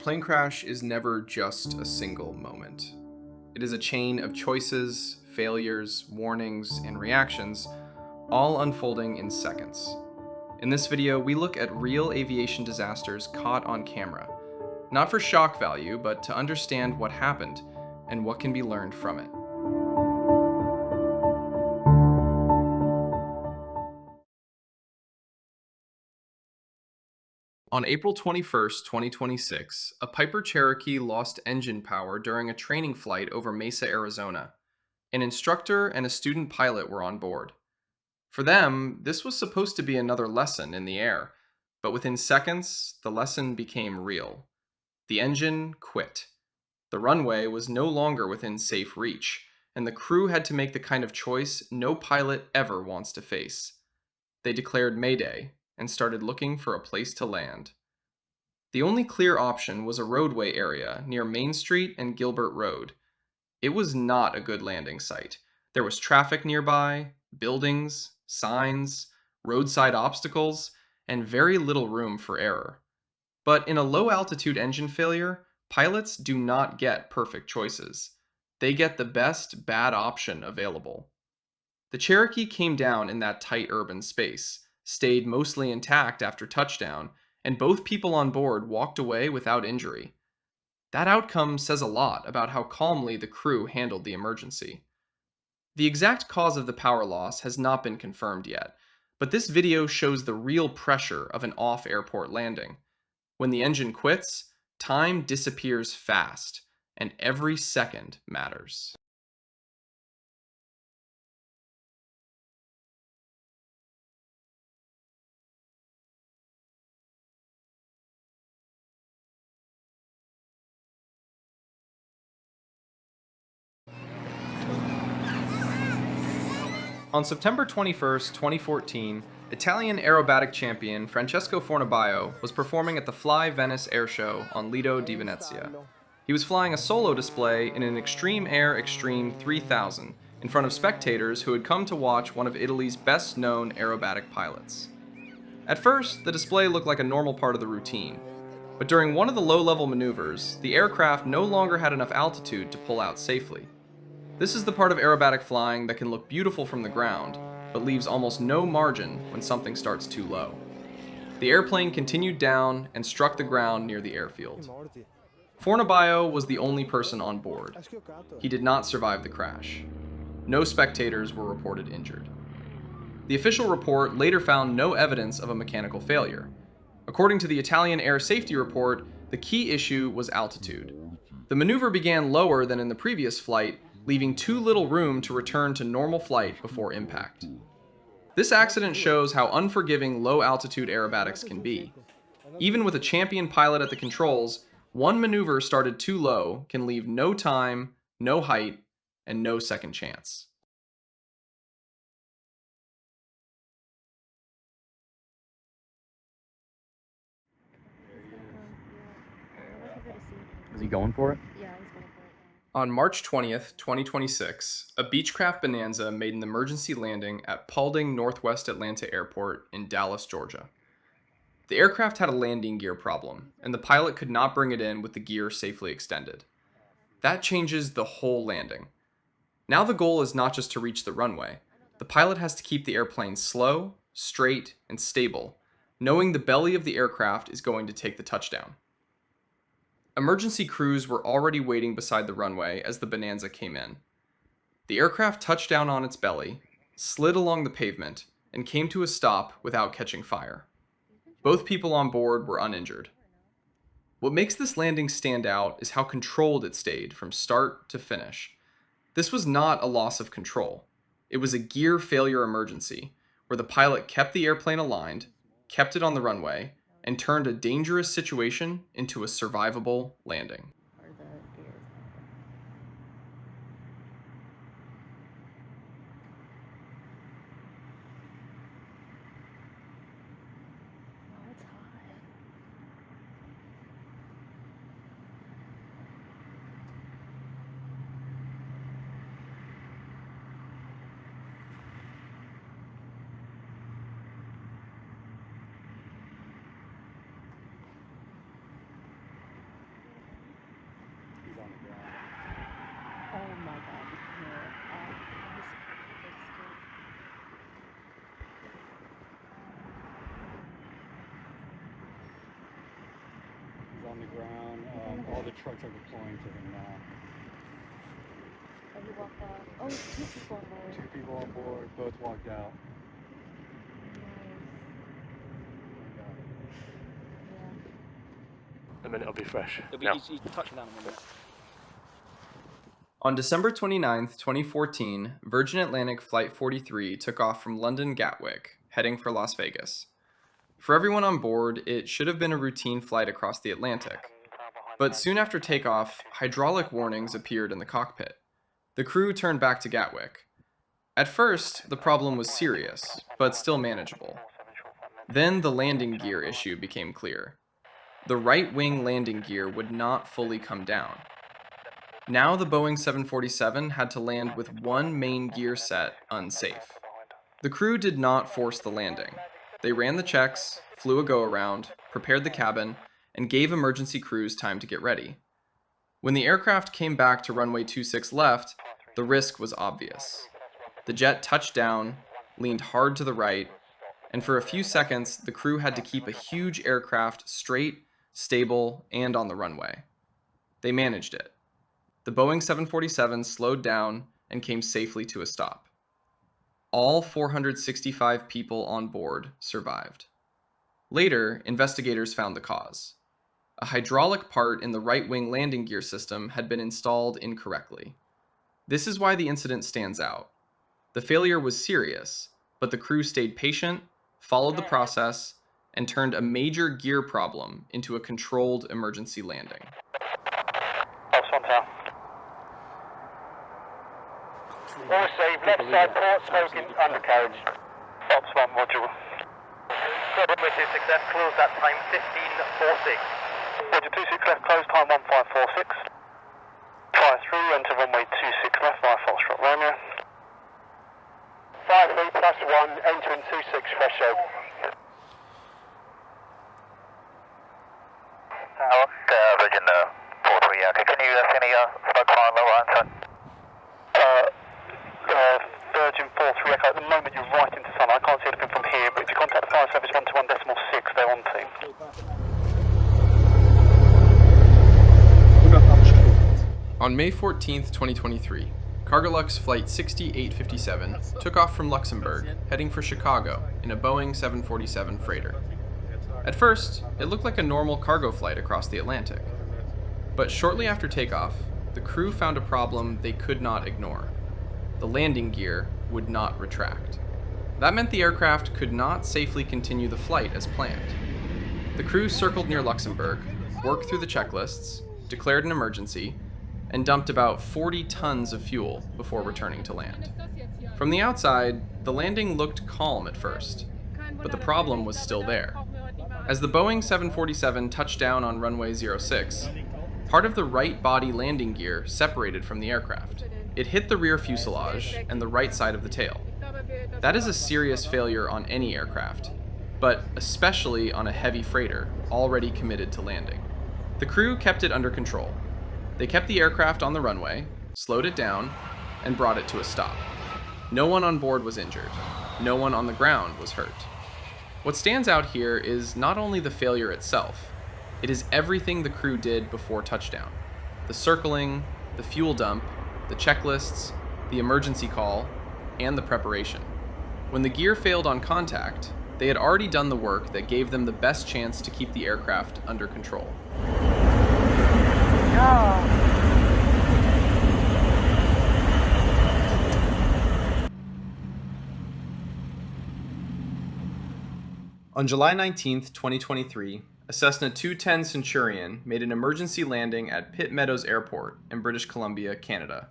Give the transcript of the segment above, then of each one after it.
plane crash is never just a single moment. It is a chain of choices, failures, warnings, and reactions, all unfolding in seconds. In this video, we look at real aviation disasters caught on camera, not for shock value, but to understand what happened and what can be learned from it. On April 21st, 2026, a Piper Cherokee lost engine power during a training flight over Mesa, Arizona. An instructor and a student pilot were on board. For them, this was supposed to be another lesson in the air, but within seconds, the lesson became real. The engine quit. The runway was no longer within safe reach, and the crew had to make the kind of choice no pilot ever wants to face. They declared Mayday and started looking for a place to land. The only clear option was a roadway area near Main Street and Gilbert Road. It was not a good landing site. There was traffic nearby, buildings, signs, roadside obstacles, and very little room for error. But in a low-altitude engine failure, pilots do not get perfect choices. They get the best bad option available. The Cherokee came down in that tight urban space, stayed mostly intact after touchdown, and both people on board walked away without injury. That outcome says a lot about how calmly the crew handled the emergency. The exact cause of the power loss has not been confirmed yet, but this video shows the real pressure of an off-airport landing. When the engine quits, time disappears fast, and every second matters. On September 21st, 2014, Italian aerobatic champion Francesco Fornabaio was performing at the Fly Venice Airshow on Lido di Venezia. He was flying a solo display in an XtremeAir Extreme 3000 in front of spectators who had come to watch one of Italy's best-known aerobatic pilots. At first, the display looked like a normal part of the routine, but during one of the low-level maneuvers, the aircraft no longer had enough altitude to pull out safely. This is the part of aerobatic flying that can look beautiful from the ground, but leaves almost no margin when something starts too low. The airplane continued down and struck the ground near the airfield. Fornabaio was the only person on board. He did not survive the crash. No spectators were reported injured. The official report later found no evidence of a mechanical failure. According to the Italian Air Safety Report, the key issue was altitude. The maneuver began lower than in the previous flight, leaving too little room to return to normal flight before impact. This accident shows how unforgiving low-altitude aerobatics can be. Even with a champion pilot at the controls, one maneuver started too low can leave no time, no height, and no second chance. Is he going for it? Yeah, he's going for it. On March 20th, 2026, a Beechcraft Bonanza made an emergency landing at Paulding Northwest Atlanta Airport in Dallas, Georgia. The aircraft had a landing gear problem, and the pilot could not bring it in with the gear safely extended. That changes the whole landing. Now the goal is not just to reach the runway. The pilot has to keep the airplane slow, straight, and stable, knowing the belly of the aircraft is going to take the touchdown. Emergency crews were already waiting beside the runway as the Bonanza came in. The aircraft touched down on its belly, slid along the pavement, and came to a stop without catching fire. Both people on board were uninjured. What makes this landing stand out is how controlled it stayed from start to finish. This was not a loss of control. It was a gear failure emergency, where the pilot kept the airplane aligned, kept it on the runway, and turned a dangerous situation into a survivable landing. Or the gears. Oh, it's hot. on the ground. All the trucks are deploying to him now. Oh, he walked out. Oh, 2 people on board. 2 people on board, both walked out. Nice. Yeah. A minute, it'll be fresh. He's touching down a minute. On December 29th, 2014, Virgin Atlantic Flight 43 took off from London Gatwick, heading for Las Vegas. For everyone on board, it should have been a routine flight across the Atlantic. But soon after takeoff, hydraulic warnings appeared in the cockpit. The crew turned back to Gatwick. At first, the problem was serious, but still manageable. Then the landing gear issue became clear. The right wing landing gear would not fully come down. Now the Boeing 747 had to land with one main gear set unsafe. The crew did not force the landing. They ran the checks, flew a go-around, prepared the cabin, and gave emergency crews time to get ready. When the aircraft came back to runway 26 left, the risk was obvious. The jet touched down, leaned hard to the right, and for a few seconds, the crew had to keep a huge aircraft straight, stable, and on the runway. They managed it. The Boeing 747 slowed down and came safely to a stop. All 465 people on board survived. Later, investigators found the cause. A hydraulic part in the right-wing landing gear system had been installed incorrectly. This is why the incident stands out. The failure was serious, but the crew stayed patient, followed the process, and turned a major gear problem into a controlled emergency landing. All received, left side port, smoking, undercarriage. Ops 1 module. Good, with your success, close that time 15:46. Roger, 26 left, close time 1546. Fire through, enter runway 26 left via Foxtrot Romeo. 53 plus 1, entering 26 threshold. Virgin 43, okay, can you see any smoke fire on the right side? Virgin 43 Echo, at the moment you're right into sun. I can't see anything from here, but if you contact the fire service 121.6, they're on team. On May 14th, 2023, Cargolux Flight 6857 took off from Luxembourg, heading for Chicago in a Boeing 747 freighter. At first, it looked like a normal cargo flight across the Atlantic. But shortly after takeoff, the crew found a problem they could not ignore. The landing gear would not retract. That meant the aircraft could not safely continue the flight as planned. The crew circled near Luxembourg, worked through the checklists, declared an emergency, and dumped about 40 tons of fuel before returning to land. From the outside, the landing looked calm at first, but the problem was still there. As the Boeing 747 touched down on runway 06, part of the right body landing gear separated from the aircraft. It hit the rear fuselage and the right side of the tail. That is a serious failure on any aircraft, but especially on a heavy freighter already committed to landing. The crew kept it under control. They kept the aircraft on the runway, slowed it down, and brought it to a stop. No one on board was injured. No one on the ground was hurt. What stands out here is not only the failure itself, it is everything the crew did before touchdown. The circling, the fuel dump, the checklists, the emergency call, and the preparation. When the gear failed on contact, they had already done the work that gave them the best chance to keep the aircraft under control. On July 19th, 2023, a Cessna 210 Centurion made an emergency landing at Pitt Meadows Airport in British Columbia, Canada.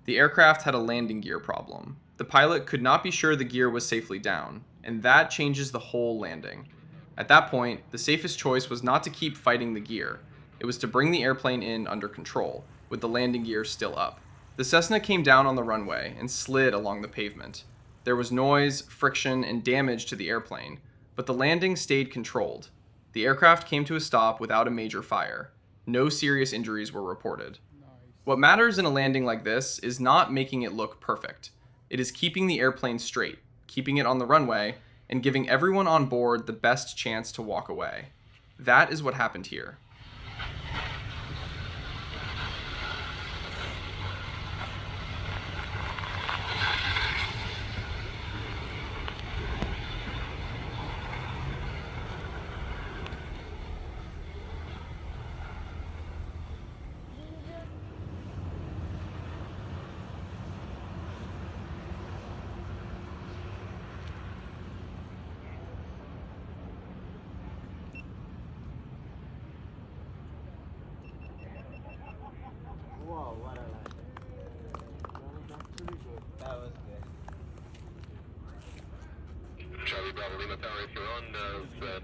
The aircraft had a landing gear problem. The pilot could not be sure the gear was safely down, and that changes the whole landing. At that point, the safest choice was not to keep fighting the gear. It was to bring the airplane in under control, with the landing gear still up. The Cessna came down on the runway and slid along the pavement. There was noise, friction, and damage to the airplane, but the landing stayed controlled. The aircraft came to a stop without a major fire. No serious injuries were reported. What matters in a landing like this is not making it look perfect. It is keeping the airplane straight, keeping it on the runway, and giving everyone on board the best chance to walk away. That is what happened here.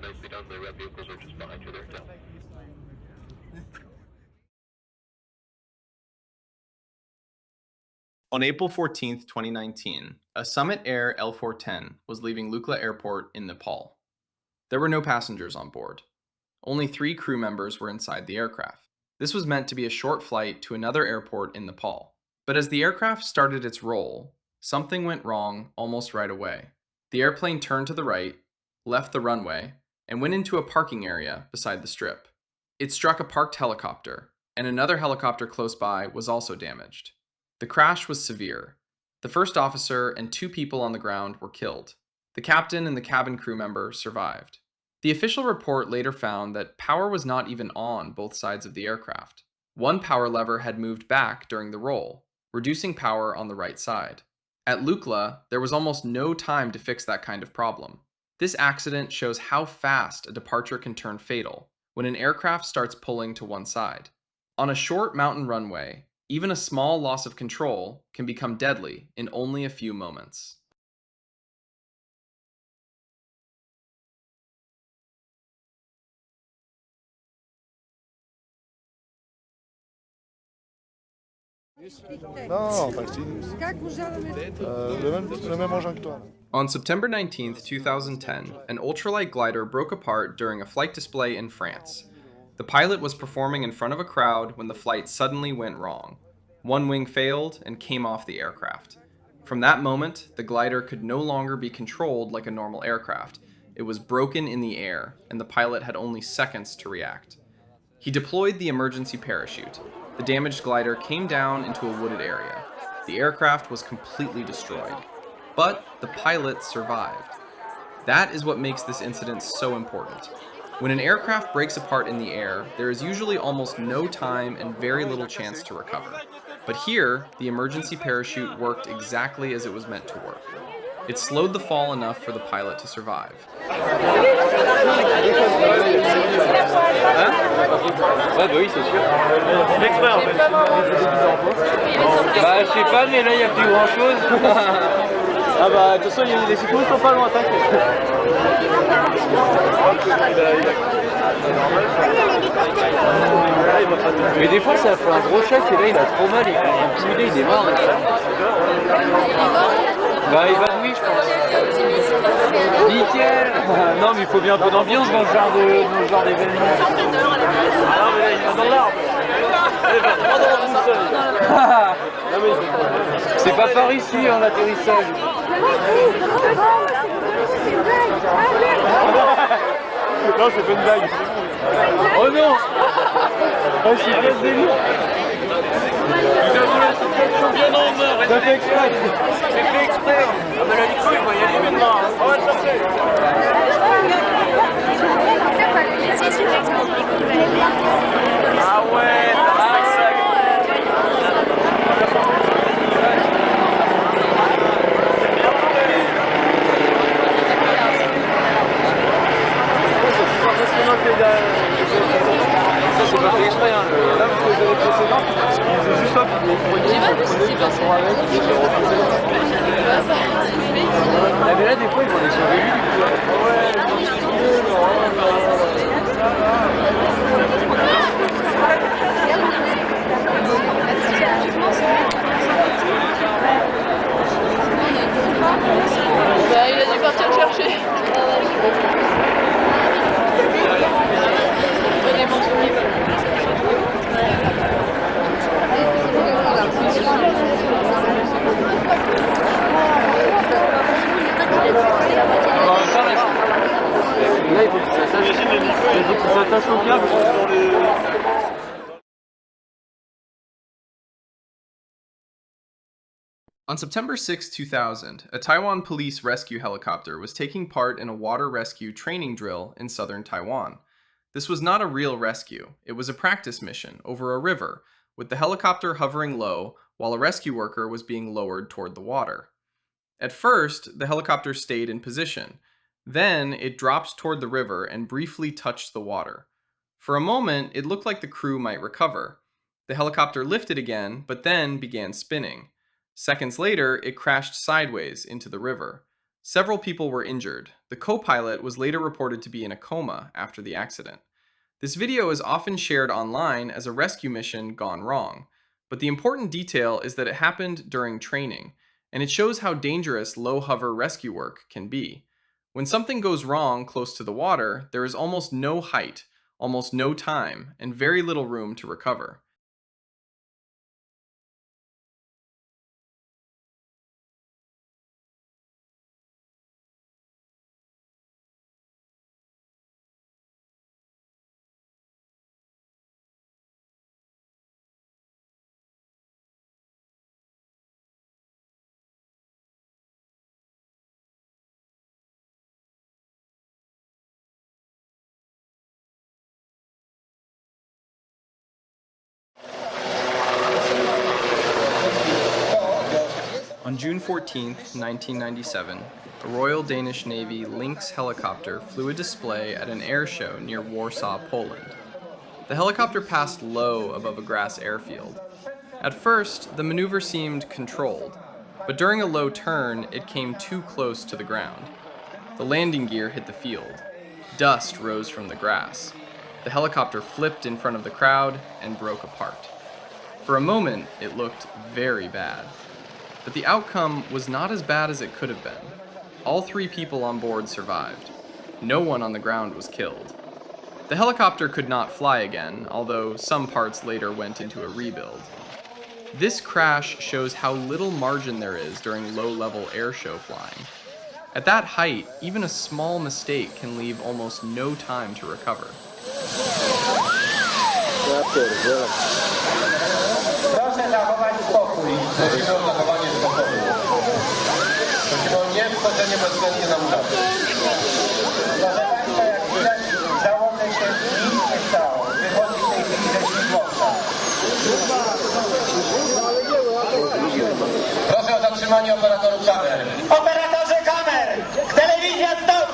Nicely done. The red vehicles are just behind you there, Del. On April 14th, 2019, a Summit Air L410 was leaving Lukla Airport in Nepal. There were no passengers on board. Only 3 crew members were inside the aircraft. This was meant to be a short flight to another airport in Nepal. But as the aircraft started its roll, something went wrong almost right away. The airplane turned to the right, left the runway, and went into a parking area beside the strip. It struck a parked helicopter, and another helicopter close by was also damaged. The crash was severe. The first officer and 2 people on the ground were killed. The captain and the cabin crew member survived. The official report later found that power was not even on both sides of the aircraft. One power lever had moved back during the roll, reducing power on the right side. At Lukla, there was almost no time to fix that kind of problem. This accident shows how fast a departure can turn fatal when an aircraft starts pulling to one side. On a short mountain runway, even a small loss of control can become deadly in only a few moments. Non, pas le Sinus. Le même engin que toi. On September 19, 2010, an ultralight glider broke apart during a flight display in France. The pilot was performing in front of a crowd when the flight suddenly went wrong. One wing failed and came off the aircraft. From that moment, the glider could no longer be controlled like a normal aircraft. It was broken in the air, and the pilot had only seconds to react. He deployed the emergency parachute. The damaged glider came down into a wooded area. The aircraft was completely destroyed. But the pilot survived. That is what makes this incident so important. When an aircraft breaks apart in the air, there is usually almost no time and very little chance to recover. But here, the emergency parachute worked exactly as it was meant to work. It slowed the fall enough for the pilot to survive. Ouais, bah oui, c'est sûr. C'est exprès en fait. Bah, je sais pas, mais là, il n'y a plus grand chose. Ah bah, de toute façon, les secours sont pas loin, t'inquiète. Mais des fois, ça fait un gros choc et là, il a trop mal, il est intimidé, il est mort. Bah, il va de oui, je pense. Nickel. Non, mais il faut bien un peu d'ambiance dans ce genre d'événement. Ah non, mais là, il va dans l'arbre. C'est pas par ici, hein, l'atterrissage. Non, c'est pas une blague. Oh non. Oh, c'est pas ce délire. Nous avons la situation bien en mort. Ça fait exprès. C'est fait exprès. Ah bah la Lynx, il va y aller maintenant. On va le chercher. Ah ouais, ça va. Ça c'est pas fait exprès, hein. Là parce que les années précédentes, c'est juste ça qui me prenait, ils en sont avec, ils se refusaient. Mais là des fois ils vont les sauver lui du coup. Ouais, bah, il a dû partir le chercher. Là, il faut que ça s'attache au câble sur les... On September 6, 2000, a Taiwan police rescue helicopter was taking part in a water rescue training drill in southern Taiwan. This was not a real rescue. It was a practice mission over a river, with the helicopter hovering low while a rescue worker was being lowered toward the water. At first, the helicopter stayed in position. Then, it dropped toward the river and briefly touched the water. For a moment, it looked like the crew might recover. The helicopter lifted again, but then began spinning. Seconds later, it crashed sideways into the river. Several people were injured. The co-pilot was later reported to be in a coma after the accident. This video is often shared online as a rescue mission gone wrong, but the important detail is that it happened during training, and it shows how dangerous low-hover rescue work can be. When something goes wrong close to the water, there is almost no height, almost no time, and very little room to recover. On June 14, 1997, a Royal Danish Navy Lynx helicopter flew a display at an air show near Warsaw, Poland. The helicopter passed low above a grass airfield. At first, the maneuver seemed controlled, but during a low turn, it came too close to the ground. The landing gear hit the field. Dust rose from the grass. The helicopter flipped in front of the crowd and broke apart. For a moment, it looked very bad. But the outcome was not as bad as it could have been. All 3 people on board survived. No one on the ground was killed. The helicopter could not fly again, although some parts later went into a rebuild. This crash shows how little margin there is during low-level airshow flying. At that height, even a small mistake can leave almost no time to recover. Proszę zachować spokój. Prosimy o zachowanie spokoju. Prosimy o niewchodzenie bezwzględnie na ulicę. Proszę Państwa, jak widać, załomę się nic nie stało. Wychodzi w tej chwili ze śmigłowca. Proszę o zatrzymanie operatorów kamer. Operatorzy kamer! Telewizja stop!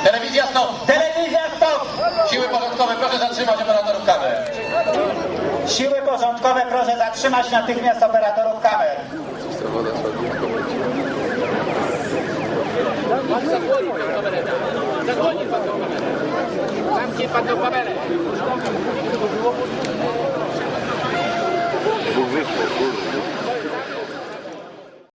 Telewizja stop! Telewizja stop! Siły porządkowe, proszę zatrzymać operatorów kamer. Siły porządkowe, proszę zatrzymać natychmiast operatorów kamer. Zasłonię pan tą kamerę. Zamknij pan tą kamerę.